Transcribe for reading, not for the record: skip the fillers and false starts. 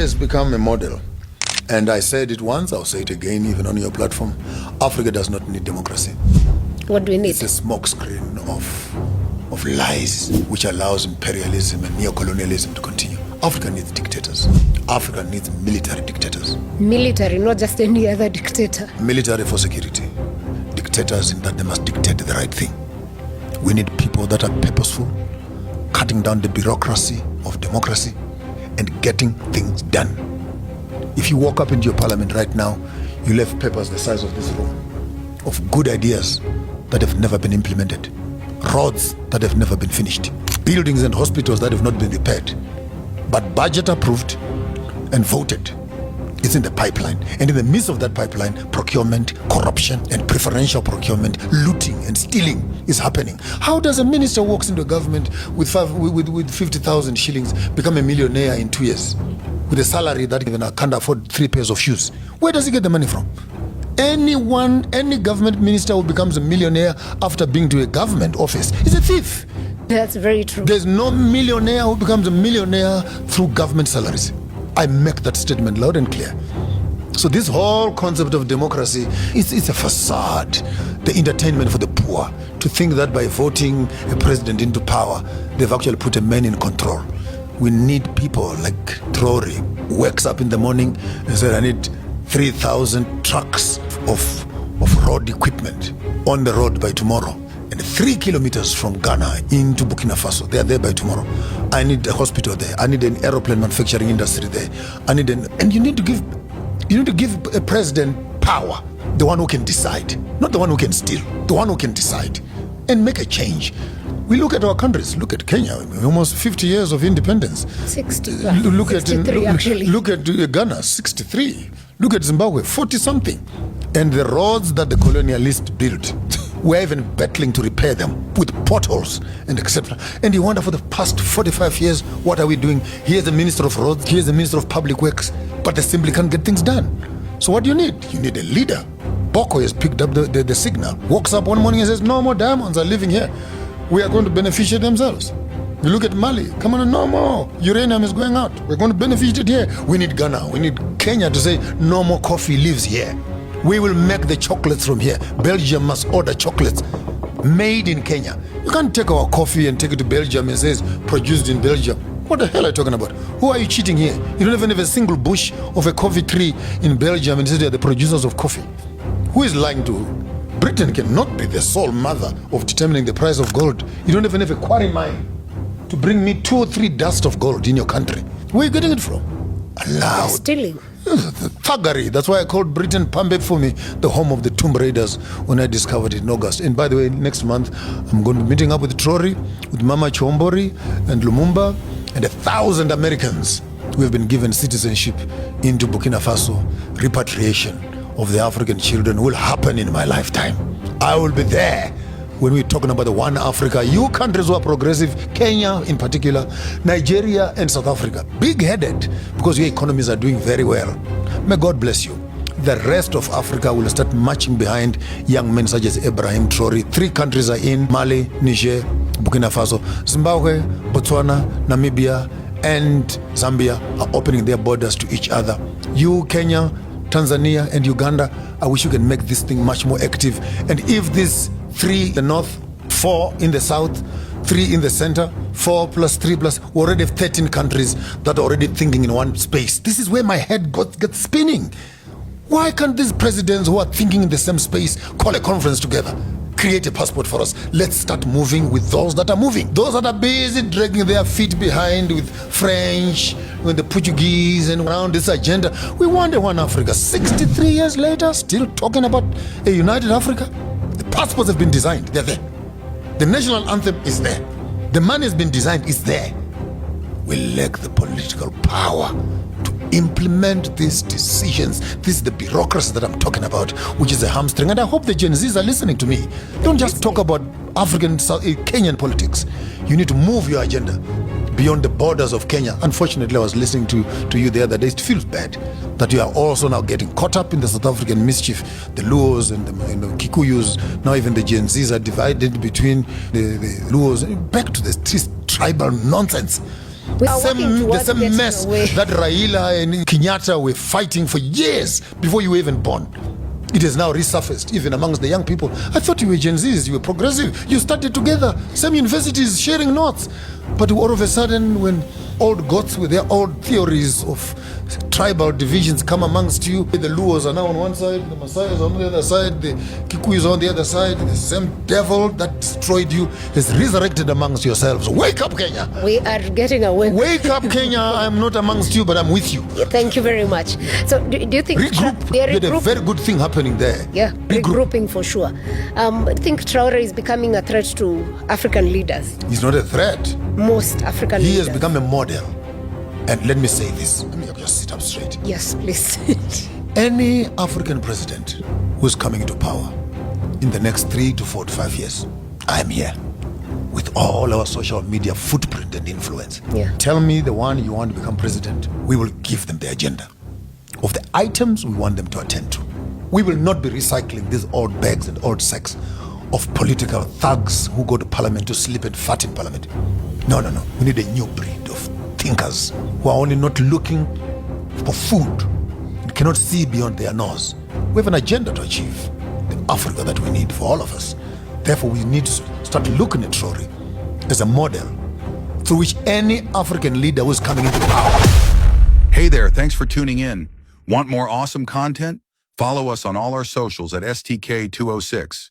has become a model. And I said it once, I'll say it again, even on your platform. Africa does not need democracy. What do we need? It's a smokescreen of lies which allows imperialism and neocolonialism to continue. Africa needs dictators. Africa needs military dictators. Military, not just any other dictator. Military for security. Dictators in that they must dictate the right thing. We need people that are purposeful, cutting down the bureaucracy of democracy and getting things done. If you walk up into your parliament right now, you'll have papers the size of this room of good ideas that have never been implemented, roads that have never been finished, buildings and hospitals that have not been repaired, but budget approved and voted. It's in the pipeline. And in the midst of that pipeline, procurement, corruption, and preferential procurement, looting and stealing is happening. How does a minister walks into a government with 50,000 shillings become a millionaire in 2 years? With a salary that even can't afford 3 pairs of shoes? Where does he get the money from? Any government minister who becomes a millionaire after being to a government office is a thief. That's very true. There's no millionaire who becomes a millionaire through government salaries. I make that statement loud and clear. So this whole concept of democracy, it's a facade, the entertainment for the poor, to think that by voting a president into power, they've actually put a man in control. We need people like Traore, who wakes up in the morning and says, I need 3,000 trucks of road equipment on the road by tomorrow. And 3 kilometers from Ghana into Burkina Faso, they are there by tomorrow. I need a hospital there. I need an aeroplane manufacturing industry there. And you need to give a president power, the one who can decide, not the one who can steal, the one who can decide and make a change. We look at our countries. Look at Kenya, almost 50 years of independence. 60. Look 63 actually. Look at Ghana, 63. Look at Zimbabwe, 40 something. And the roads that the colonialists built, we're even battling to repair them with potholes and etc. And you wonder, for the past 45 years, what are we doing? Here's the Minister of Roads, here's the Minister of Public Works, but they simply can't get things done. So what do you need? You need a leader. Boko has picked up the signal, walks up one morning and says, no more diamonds are living here. We are going to beneficiate themselves. You look at Mali, come on, no more. Uranium is going out. We're going to beneficiate here. We need Ghana, we need Kenya to say, no more coffee lives here. We will make the chocolates from here. Belgium must order chocolates made in Kenya. You can't take our coffee and take it to Belgium and says produced in Belgium. What the hell are you talking about? Who are you cheating here? You don't even have a single bush of a coffee tree in Belgium and say they are the producers of coffee. Who is lying to who? Britain cannot be the sole mother of determining the price of gold. You don't even have a quarry mine to bring me 2 or 3 dust of gold in your country. Where are you getting it from? Allowed. Stealing. Thuggery. That's why I called Britain Pambe for me the home of the Tomb Raiders when I discovered it in August. And by the way, next month I'm going to be meeting up with Traore, with Mama Chombori and Lumumba and 1,000 Americans who have been given citizenship into Burkina Faso. Repatriation of the African children will happen in my lifetime. I will be there when we're talking about the one Africa. You countries who are progressive, Kenya in particular, Nigeria and South Africa, big-headed because your economies are doing very well. May God bless you. The rest of Africa will start marching behind young men such as Ibrahim Traore. 3 countries are in: Mali, Niger, Burkina Faso. Zimbabwe, Botswana, Namibia and Zambia are opening their borders to each other. You, Kenya, Tanzania and Uganda, I wish you can make this thing much more active. And if this 3 in the north, 4 in the south, 3 in the center, 4 plus 3 plus, we already have 13 countries that are already thinking in one space. This is where my head gets spinning. Why can't these presidents who are thinking in the same space call a conference together? Create a passport for us. Let's start moving with those that are moving. Those that are busy dragging their feet behind with French, with the Portuguese and around this agenda. We want a one Africa. 63 years later, still talking about a united Africa. The passports have been designed. They're there. The national anthem is there. The money has been designed. It's there. We lack the political power to implement these decisions. This is the bureaucracy that I'm talking about, which is a hamstring. And I hope the Gen Zs are listening to me. Don't just talk about African, Kenyan politics. You need to move your agenda beyond the borders of Kenya. Unfortunately, I was listening to you the other day. It feels bad that you are also now getting caught up in the South African mischief. The Luos and the Kikuyus, now even the Gen Zs are divided between the Luos. Back to this tribal nonsense. We are working The towards same getting mess away. that Raila and Kenyatta were fighting for years before you were even born. It has now resurfaced, even amongst the young people. I thought you were Gen Zs, you were progressive. You studied together, same universities, sharing notes. But all of a sudden, when old gods with their old theories of tribal divisions come amongst you, the Luos are now on one side, the Masai's on the other side, the Kikuyus on the other side, the same devil that destroyed you is resurrected amongst yourselves. Wake up, Kenya! We are getting away. Wake up, Kenya! I'm not amongst you, but I'm with you. Thank you very much. So do you think Regroup. they're You had a very good thing happening there. Yeah, regrouping for sure. I think Traore is becoming a threat to African leaders. He's not a threat. Most African He leaders. has become a model. And let me say this. Let me just sit up straight. Yes, please. Any African president who's coming into power in the next 3 to 4 to 5 years, I'm here with all our social media footprint and influence. Yeah. Tell me the one you want to become president. We will give them the agenda of the items we want them to attend to. We will not be recycling these old bags and old sacks of political thugs who go to parliament to sleep and fart in parliament. No. We need a new breed of thinkers who are only not looking for food and cannot see beyond their nose. We have an agenda to achieve the Africa that we need for all of us. Therefore, we need to start looking at Traore as a model through which any African leader who is coming into power. Hey there, thanks for tuning in. Want more awesome content? Follow us on all our socials at STK206.